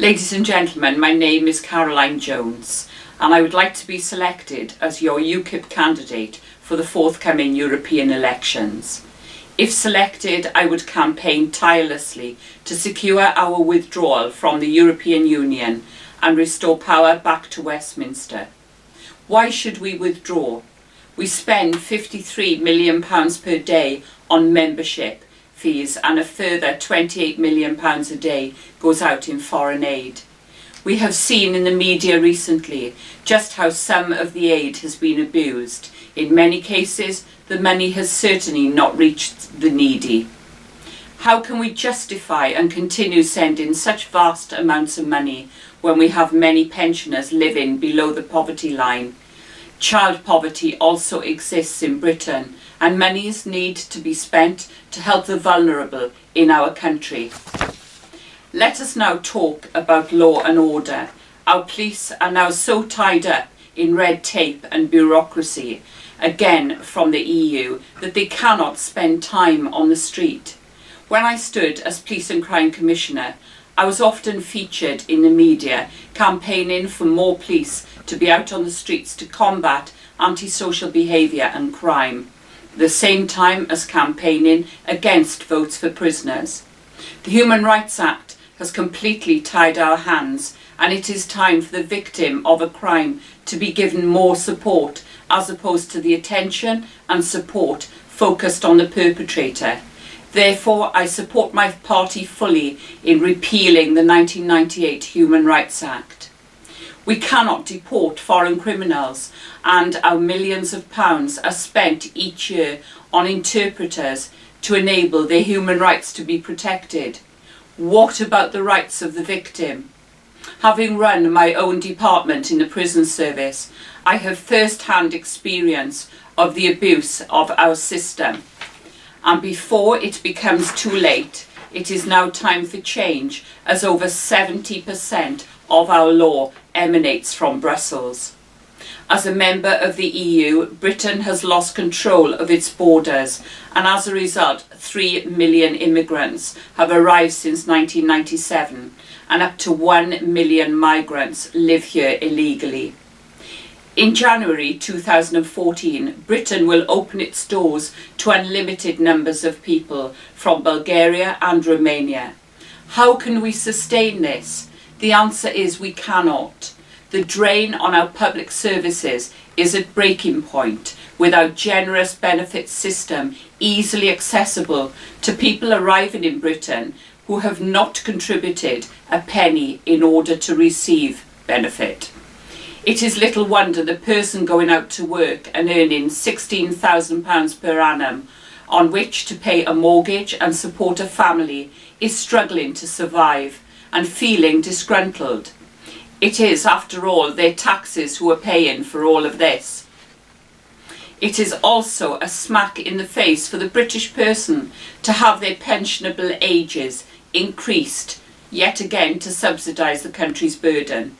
Ladies and gentlemen, my name is Caroline Jones and I would like to be selected as your UKIP candidate for the forthcoming European elections. If selected, I would campaign tirelessly to secure our withdrawal from the European Union and restore power back to Westminster. Why should we withdraw? We spend £53 million per day on membership fees and a further £28 million a day goes out in foreign aid. We have seen in the media recently just how some of the aid has been abused. In many cases, the money has certainly not reached the needy. How can we justify and continue sending such vast amounts of money when we have many pensioners living below the poverty line? Child poverty also exists in Britain, and monies need to be spent to help the vulnerable in our country. Let us now talk about law and order. Our police are now so tied up in red tape and bureaucracy, again from the EU, that they cannot spend time on the street. When I stood as Police and Crime Commissioner, I was often featured in the media campaigning for more police to be out on the streets to combat antisocial behaviour and crime, the same time as campaigning against votes for prisoners. The Human Rights Act has completely tied our hands, and it is time for the victim of a crime to be given more support as opposed to the attention and support focused on the perpetrator. Therefore, I support my party fully in repealing the 1998 Human Rights Act. We cannot deport foreign criminals, and our millions of pounds are spent each year on interpreters to enable their human rights to be protected. What about the rights of the victim? Having run my own department in the prison service, I have first-hand experience of the abuse of our system. And before it becomes too late, it is now time for change, as over 70% of our law emanates from Brussels. As a member of the EU, Britain has lost control of its borders, and as a result, 3 million immigrants have arrived since 1997, and up to 1 million migrants live here illegally. In January 2014, Britain will open its doors to unlimited numbers of people from Bulgaria and Romania. How can we sustain this? The answer is we cannot. The drain on our public services is at breaking point, with our generous benefits system easily accessible to people arriving in Britain who have not contributed a penny in order to receive benefit. It is little wonder the person going out to work and earning £16,000 per annum on which to pay a mortgage and support a family is struggling to survive and feeling disgruntled. It is, after all, their taxes who are paying for all of this. It is also a smack in the face for the British person to have their pensionable ages increased, yet again to subsidise the country's burden.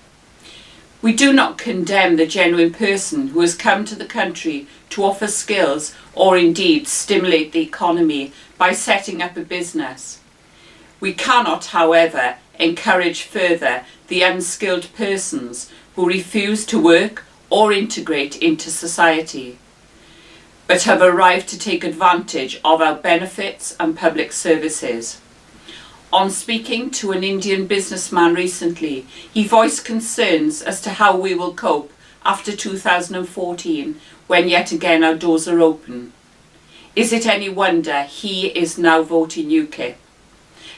We do not condemn the genuine person who has come to the country to offer skills or indeed stimulate the economy by setting up a business. We cannot, however, encourage further the unskilled persons who refuse to work or integrate into society, but have arrived to take advantage of our benefits and public services. On speaking to an Indian businessman recently, he voiced concerns as to how we will cope after 2014, when yet again our doors are open. Is it any wonder he is now voting UKIP?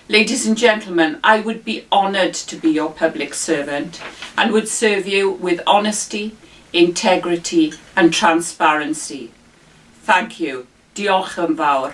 Ladies and gentlemen, I would be honoured to be your public servant and would serve you with honesty, integrity and transparency. Thank you. Diolch yn fawr.